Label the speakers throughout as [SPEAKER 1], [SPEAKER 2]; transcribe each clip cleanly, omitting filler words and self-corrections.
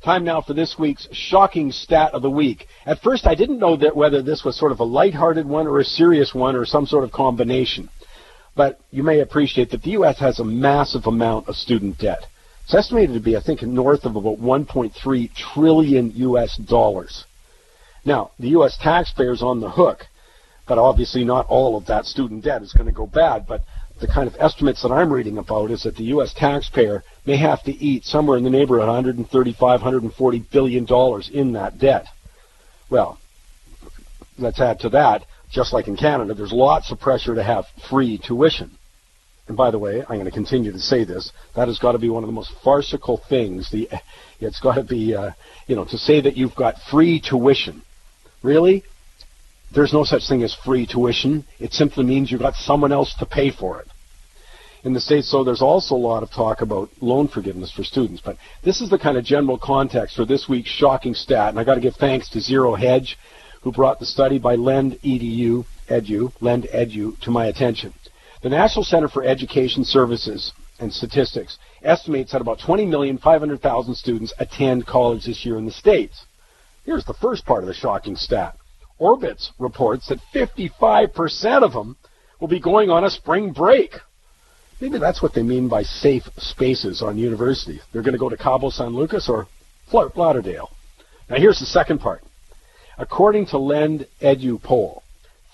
[SPEAKER 1] Time now for this week's shocking stat of the week. At first, I didn't know that whether this was sort of a lighthearted one or a serious one or some sort of combination. But you may appreciate that the U.S. has a massive amount of student debt. It's estimated to be, I think, north of about 1.3 trillion U.S. dollars. Now, the U.S. taxpayers on the hook, but obviously not all of that student debt is going to go bad. But the kind of estimates that I'm reading about is that the U.S. taxpayer may have to eat somewhere in the neighborhood of 135, 140 billion dollars in that debt. Well, let's add to that, just like in Canada, there's lots of pressure to have free tuition. And by the way, I'm going to continue to say this, that has got to be one of the most farcical things. It's got to be, to say that you've got free tuition. Really? There's no such thing as free tuition. It simply means you've got someone else to pay for it. In the States, though, there's also a lot of talk about loan forgiveness for students. But this is the kind of general context for this week's shocking stat. And I got to give thanks to Zero Hedge, who brought the study by Lend Edu to my attention. The National Center for Education Services and Statistics estimates that about 20,500,000 students attend college this year in the States. Here's the first part of the shocking stat. Orbitz reports that 55% of them will be going on a spring break. Maybe that's what they mean by safe spaces on universities. They're going to go to Cabo San Lucas or Fort Lauderdale. Now here's the second part. According to Lend Edu poll,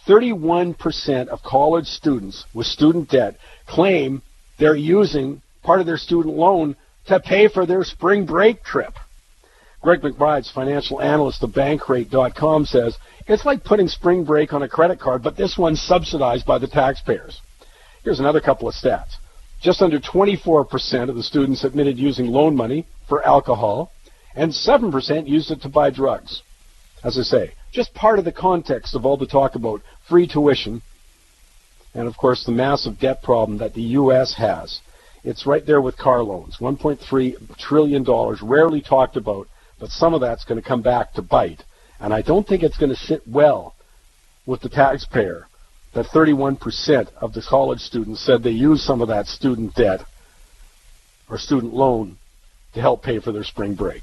[SPEAKER 1] 31% of college students with student debt claim they're using part of their student loan to pay for their spring break trip. Greg McBride's financial analyst of Bankrate.com says, it's like putting spring break on a credit card, but this one's subsidized by the taxpayers. Here's another couple of stats. Just under 24% of the students admitted using loan money for alcohol, and 7% used it to buy drugs. As I say, just part of the context of all the talk about free tuition, and of course the massive debt problem that the U.S. has. It's right there with car loans, $1.3 trillion, rarely talked about, but some of that's going to come back to bite. And I don't think it's going to sit well with the taxpayer that 31% of the college students said they used some of that student debt or student loan to help pay for their spring break.